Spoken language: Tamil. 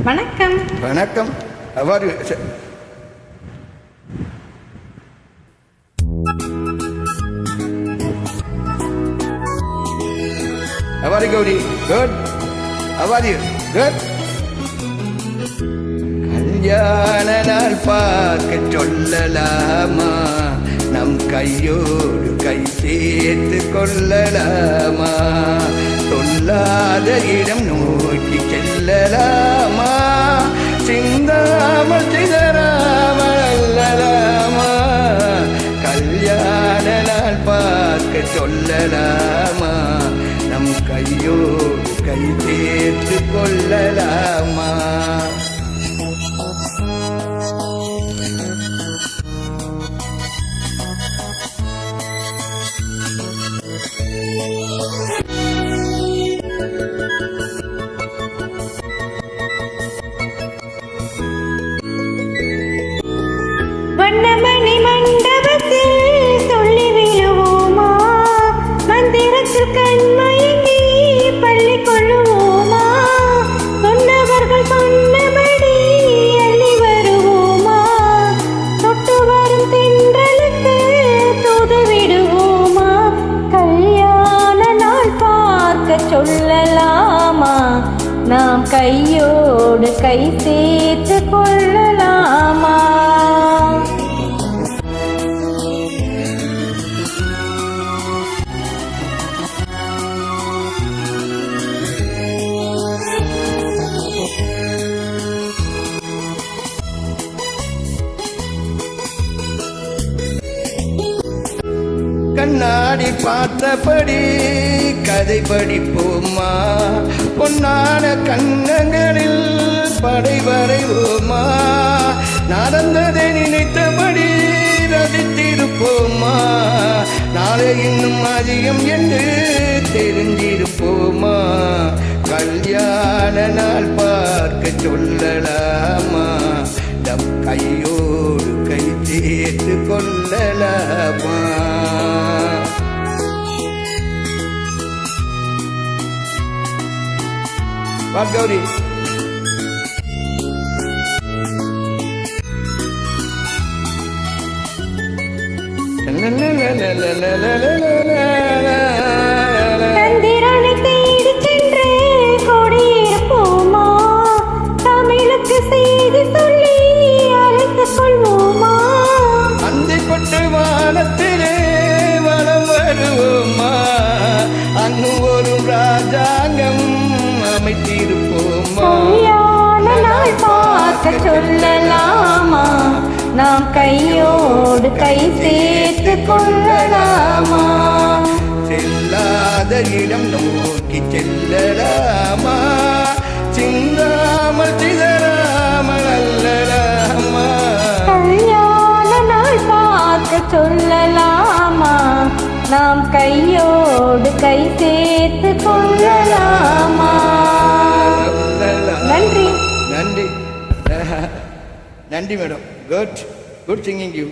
வணக்கம். வணக்கம். அவ்வாறு அவ்வாறு கௌரி குட். அவ்வாறு குட். கல்யாண நாள் பார்க்க சொல்லலாமா, நம் கையோடு கை சேர்த்து கொள்ளலாமா, சொல்லாத இடம் நோக்கி செல்லலாமா, சிந்தாமல் சிதறாமல் அல்லலாமா, கல்யாண நாள் பார்க்க சொல்லலாமா, நம் கையோடு கை சேர்த்து கொள்ளலாமா. வண்ணமணி மண்டபத்தில் சொல்லி விழுவோமா, மந்திரத்தில் கண்மயங்கி பள்ளி கொள்ளுவோமா, சொன்னவர்கள் சொன்னபடி அள்ளி வருவோமா, தொட்டு வரும் தென்றலுக்கு தூது விடுவோமா, கல்யாண நாள் பார்க்க சொல்லலாமா, நாம் கையோடு கை சேர்த்து கொள்ளலாமா. கண்ணாடி பார்த்தபடி கதை படிப்போமா, பொன்னான கண்ணங்களில் படை வரைவோமா, நடந்ததை நினைத்தபடி ரசித்திருப்போமா, நாளை இன்னும் அதிகம் என்று தெரிஞ்சிருப்போமா, கல்யாண நாள் பார்க்க சொல்லலாமா, நம் கையோடு கை சேர்த்து கொள்ளலாமா. கௌரி சந்திரனை தேடி சென்று கொடியிருப்போமா, தமிழுக்கு செய்தி சொல்லி அழைத்துக் கொள்வோமா, அந்திப்பட்டு வானத்திலே வனம் வருவோமா, அங்கு ஒரு ராஜாங்கம் அமைத்திருப்போமா, கல்யாண நாள் பார்க்க சொல்லலாமா, நாம் கையோடு கை சேர்த்து கொள்ளலாமா, செல்லாத இடம் நோக்கி செல்லலாமா, சிந்தாமல் சிதறாமல் அல்லலாமா, கல்யாண நாள் பார்க்க சொல்லலாமா, நாம் கையோடு கை சேர்த்து கொள்ளலாமா. நன்றி. நன்றி நன்றி மேடம். Good singing you.